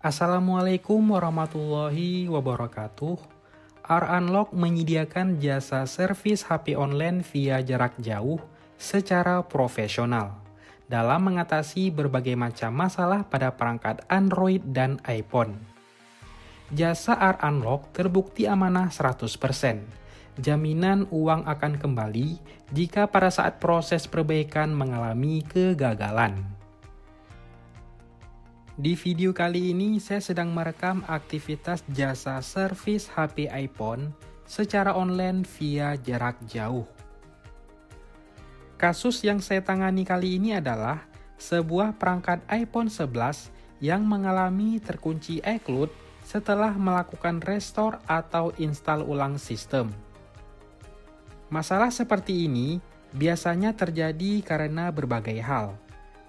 Assalamualaikum warahmatullahi wabarakatuh. R-Unlock menyediakan jasa servis HP online via jarak jauh secara profesional dalam mengatasi berbagai macam masalah pada perangkat Android dan iPhone. Jasa R-Unlock terbukti amanah 100%. Jaminan uang akan kembali jika pada saat proses perbaikan mengalami kegagalan. Di video kali ini, saya sedang merekam aktivitas jasa servis HP iPhone secara online via jarak jauh. Kasus yang saya tangani kali ini adalah sebuah perangkat iPhone 11 yang mengalami terkunci iCloud setelah melakukan restore atau install ulang sistem. Masalah seperti ini biasanya terjadi karena berbagai hal.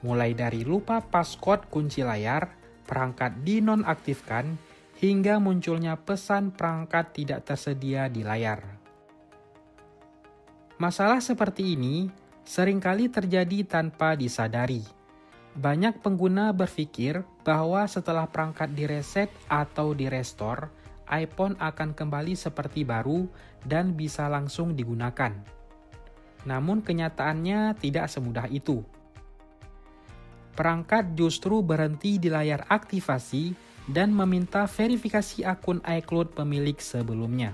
Mulai dari lupa passcode kunci layar, perangkat dinonaktifkan, hingga munculnya pesan perangkat tidak tersedia di layar. Masalah seperti ini seringkali terjadi tanpa disadari. Banyak pengguna berpikir bahwa setelah perangkat direset atau direstore, iPhone akan kembali seperti baru dan bisa langsung digunakan. Namun kenyataannya tidak semudah itu. Perangkat justru berhenti di layar aktivasi dan meminta verifikasi akun iCloud pemilik sebelumnya.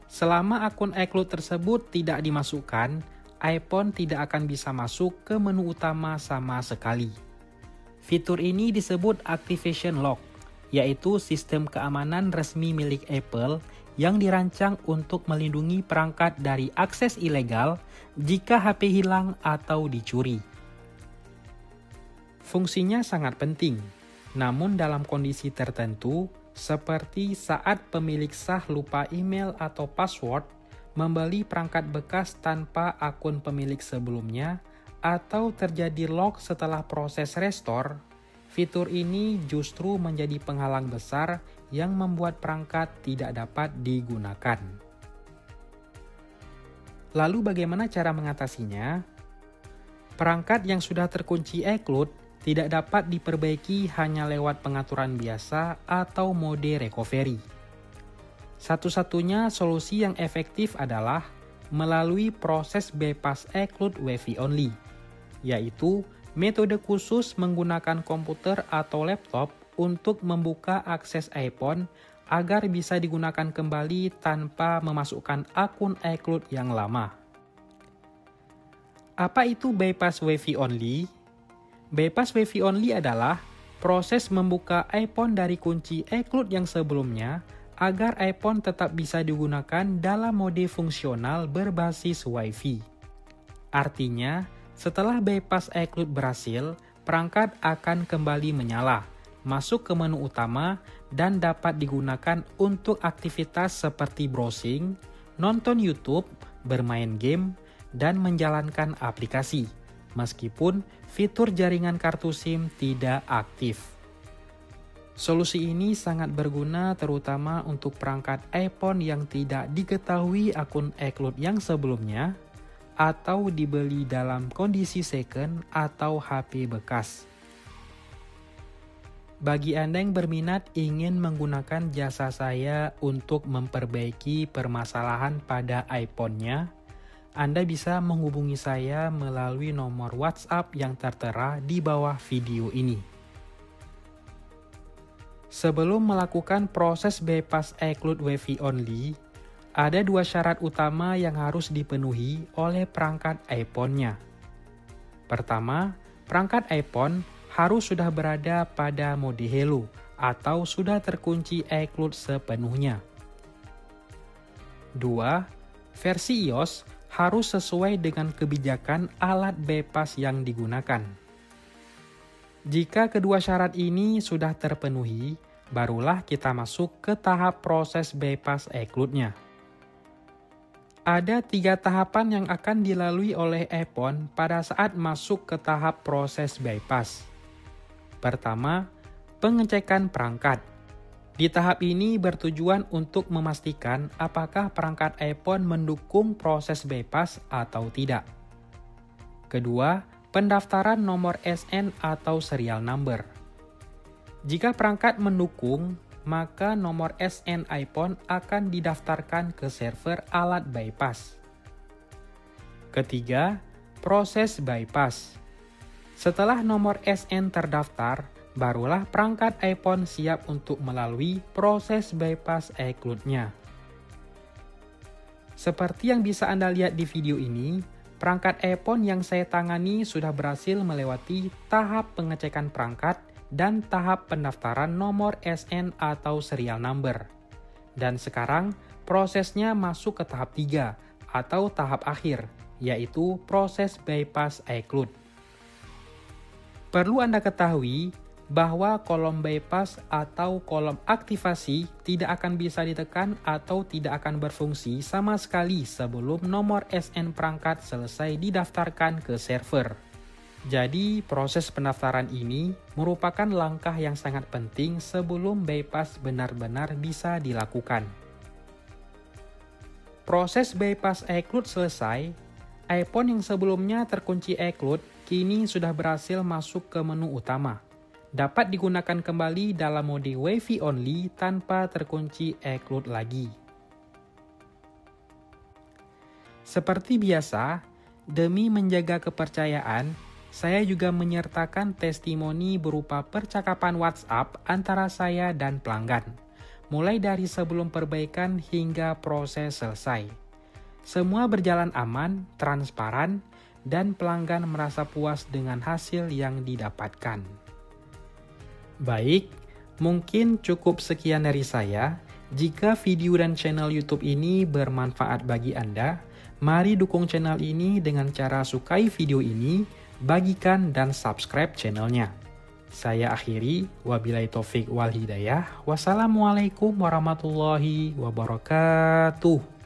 Selama akun iCloud tersebut tidak dimasukkan, iPhone tidak akan bisa masuk ke menu utama sama sekali. Fitur ini disebut Activation Lock, yaitu sistem keamanan resmi milik Apple yang dirancang untuk melindungi perangkat dari akses ilegal jika HP hilang atau dicuri. Fungsinya sangat penting, namun dalam kondisi tertentu, seperti saat pemilik sah lupa email atau password, membeli perangkat bekas tanpa akun pemilik sebelumnya, atau terjadi lock setelah proses restore, fitur ini justru menjadi penghalang besar yang membuat perangkat tidak dapat digunakan. Lalu bagaimana cara mengatasinya? Perangkat yang sudah terkunci iCloud tidak dapat diperbaiki hanya lewat pengaturan biasa atau mode recovery. Satu-satunya solusi yang efektif adalah melalui proses bypass iCloud Wi-Fi only, yaitu metode khusus menggunakan komputer atau laptop untuk membuka akses iPhone agar bisa digunakan kembali tanpa memasukkan akun iCloud yang lama. Apa itu bypass Wi-Fi only? Bypass Wi-Fi only adalah proses membuka iPhone dari kunci iCloud yang sebelumnya agar iPhone tetap bisa digunakan dalam mode fungsional berbasis Wi-Fi. Artinya, setelah bypass iCloud berhasil, perangkat akan kembali menyala, masuk ke menu utama, dan dapat digunakan untuk aktivitas seperti browsing, nonton YouTube, bermain game, dan menjalankan aplikasi, meskipun fitur jaringan kartu SIM tidak aktif. Solusi ini sangat berguna terutama untuk perangkat iPhone yang tidak diketahui akun iCloud yang sebelumnya atau dibeli dalam kondisi second atau HP bekas. Bagi Anda yang berminat ingin menggunakan jasa saya untuk memperbaiki permasalahan pada iPhone-nya, Anda bisa menghubungi saya melalui nomor WhatsApp yang tertera di bawah video ini. Sebelum melakukan proses bypass iCloud Wi-Fi only, ada dua syarat utama yang harus dipenuhi oleh perangkat iPhone-nya. Pertama, perangkat iPhone harus sudah berada pada mode Hello atau sudah terkunci iCloud sepenuhnya. Dua, versi iOS harus sesuai dengan kebijakan alat bypass yang digunakan. Jika kedua syarat ini sudah terpenuhi, barulah kita masuk ke tahap proses bypass iCloud-nya. Ada 3 tahapan yang akan dilalui oleh iPhone pada saat masuk ke tahap proses bypass. Pertama, pengecekan perangkat. Di tahap ini bertujuan untuk memastikan apakah perangkat iPhone mendukung proses bypass atau tidak. Kedua, pendaftaran nomor SN atau serial number. Jika perangkat mendukung, maka nomor SN iPhone akan didaftarkan ke server alat bypass. Ketiga, proses bypass. Setelah nomor SN terdaftar, barulah perangkat iPhone siap untuk melalui proses bypass iCloud-nya. Seperti yang bisa Anda lihat di video ini, perangkat iPhone yang saya tangani sudah berhasil melewati tahap pengecekan perangkat dan tahap pendaftaran nomor SN atau serial number. Dan sekarang prosesnya masuk ke tahap 3 atau tahap akhir, yaitu proses bypass iCloud. Perlu Anda ketahui bahwa kolom bypass atau kolom aktivasi tidak akan bisa ditekan atau tidak akan berfungsi sama sekali sebelum nomor SN perangkat selesai didaftarkan ke server. Jadi, proses pendaftaran ini merupakan langkah yang sangat penting sebelum bypass benar-benar bisa dilakukan. Proses bypass iCloud selesai, iPhone yang sebelumnya terkunci iCloud kini sudah berhasil masuk ke menu utama. Dapat digunakan kembali dalam mode Wi-Fi only tanpa terkunci iCloud lagi. Seperti biasa, demi menjaga kepercayaan, saya juga menyertakan testimoni berupa percakapan WhatsApp antara saya dan pelanggan, mulai dari sebelum perbaikan hingga proses selesai. Semua berjalan aman, transparan, dan pelanggan merasa puas dengan hasil yang didapatkan. Baik, mungkin cukup sekian dari saya. Jika video dan channel YouTube ini bermanfaat bagi Anda, mari dukung channel ini dengan cara sukai video ini, bagikan dan subscribe channelnya. Saya akhiri, wabillahi taufik wal hidayah. Wassalamualaikum warahmatullahi wabarakatuh.